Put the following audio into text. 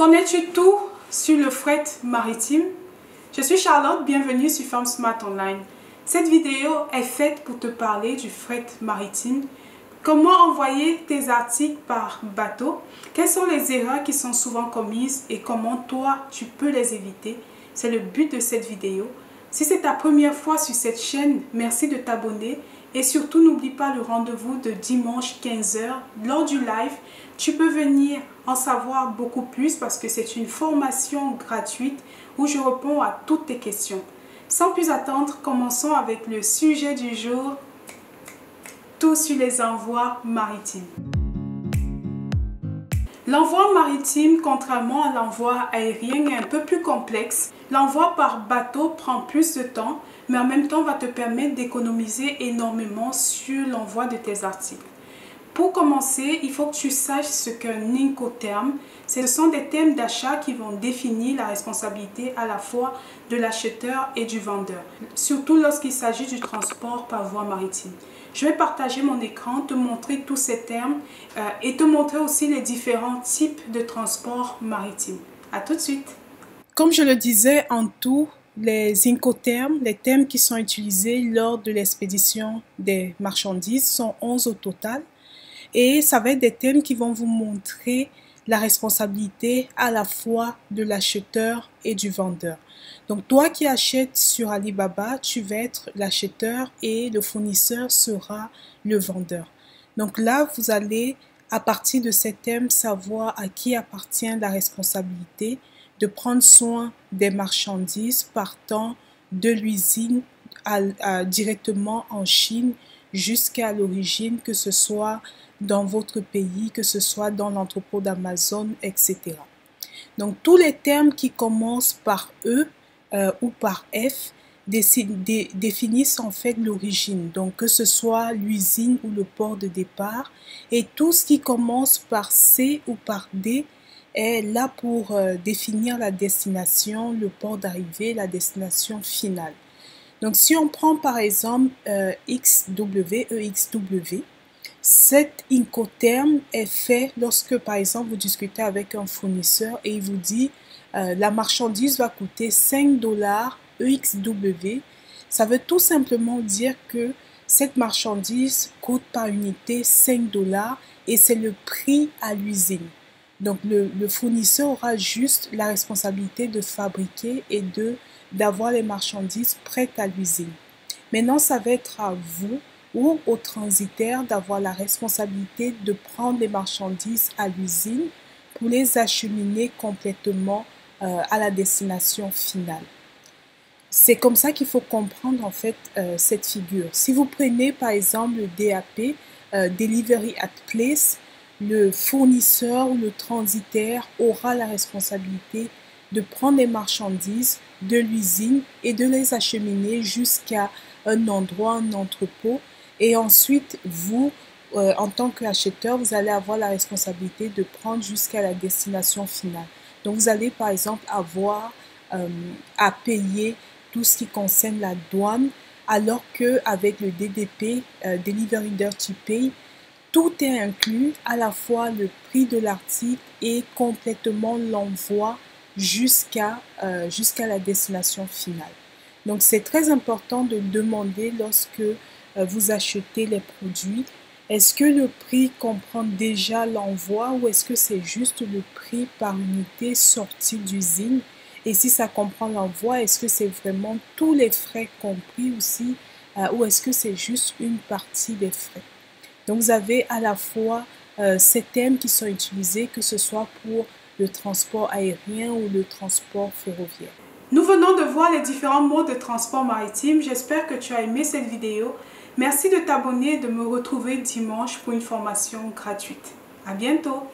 Connais-tu tout sur le fret maritime? Je suis Charlotte, bienvenue sur Femme Smart Online. Cette vidéo est faite pour te parler du fret maritime. Comment envoyer tes articles par bateau? Quelles sont les erreurs qui sont souvent commises et comment toi tu peux les éviter? C'est le but de cette vidéo. Si c'est ta première fois sur cette chaîne, merci de t'abonner et surtout n'oublie pas le rendez-vous de dimanche 15 h lors du live. Tu peux venir en savoir beaucoup plus parce que c'est une formation gratuite où je réponds à toutes tes questions. Sans plus attendre, commençons avec le sujet du jour, tout sur les envois maritimes. L'envoi maritime, contrairement à l'envoi aérien, est un peu plus complexe. L'envoi par bateau prend plus de temps, mais en même temps va te permettre d'économiser énormément sur l'envoi de tes articles. Pour commencer, il faut que tu saches ce qu'un Incoterm. Ce sont des thèmes d'achat qui vont définir la responsabilité à la fois de l'acheteur et du vendeur, surtout lorsqu'il s'agit du transport par voie maritime. Je vais partager mon écran, te montrer tous ces termes et te montrer aussi les différents types de transport maritime. À tout de suite. Comme je le disais, en tout, les Incoterms, les thèmes qui sont utilisés lors de l'expédition des marchandises sont 11 au total. Et ça va être des thèmes qui vont vous montrer la responsabilité à la fois de l'acheteur et du vendeur. Donc toi qui achètes sur Alibaba, tu vas être l'acheteur et le fournisseur sera le vendeur. Donc là, vous allez, à partir de ces thèmes, savoir à qui appartient la responsabilité de prendre soin des marchandises partant de l'usine directement en Chine jusqu'à l'origine, que ce soit dans votre pays, que ce soit dans l'entrepôt d'Amazon, etc. Donc, tous les termes qui commencent par E ou par F définissent en fait l'origine. Donc, que ce soit l'usine ou le port de départ. Et tout ce qui commence par C ou par D est là pour définir la destination, le port d'arrivée, la destination finale. Donc, si on prend par exemple EXW, cet Incoterm est fait lorsque, par exemple, vous discutez avec un fournisseur et il vous dit la marchandise va coûter 5 $ EXW. Ça veut tout simplement dire que cette marchandise coûte par unité 5 $ et c'est le prix à l'usine. Donc, le fournisseur aura juste la responsabilité de fabriquer et d'avoir les marchandises prêtes à l'usine. Maintenant, ça va être à vous ou au transitaire d'avoir la responsabilité de prendre les marchandises à l'usine pour les acheminer complètement à la destination finale. C'est comme ça qu'il faut comprendre en fait cette figure. Si vous prenez par exemple le DAP, Delivery at Place, le fournisseur ou le transitaire aura la responsabilité de prendre les marchandises de l'usine et de les acheminer jusqu'à un endroit, un entrepôt. Et ensuite, vous, en tant qu'acheteur, vous allez avoir la responsabilité de prendre jusqu'à la destination finale. Donc, vous allez par exemple avoir à payer tout ce qui concerne la douane, alors qu'avec le DDP, Delivery Dirty Pay, tout est inclus, à la fois le prix de l'article et complètement l'envoi jusqu'à la destination finale. Donc, c'est très important de demander lorsque vous achetez les produits, est-ce que le prix comprend déjà l'envoi ou est-ce que c'est juste le prix par unité sortie d'usine? Et si ça comprend l'envoi, est-ce que c'est vraiment tous les frais compris aussi ou est-ce que c'est juste une partie des frais? Donc, vous avez à la fois ces thèmes qui sont utilisés, que ce soit pour le transport aérien ou le transport ferroviaire. Nous venons de voir les différents modes de transport maritime. J'espère que tu as aimé cette vidéo. Merci de t'abonner et de me retrouver dimanche pour une formation gratuite. À bientôt!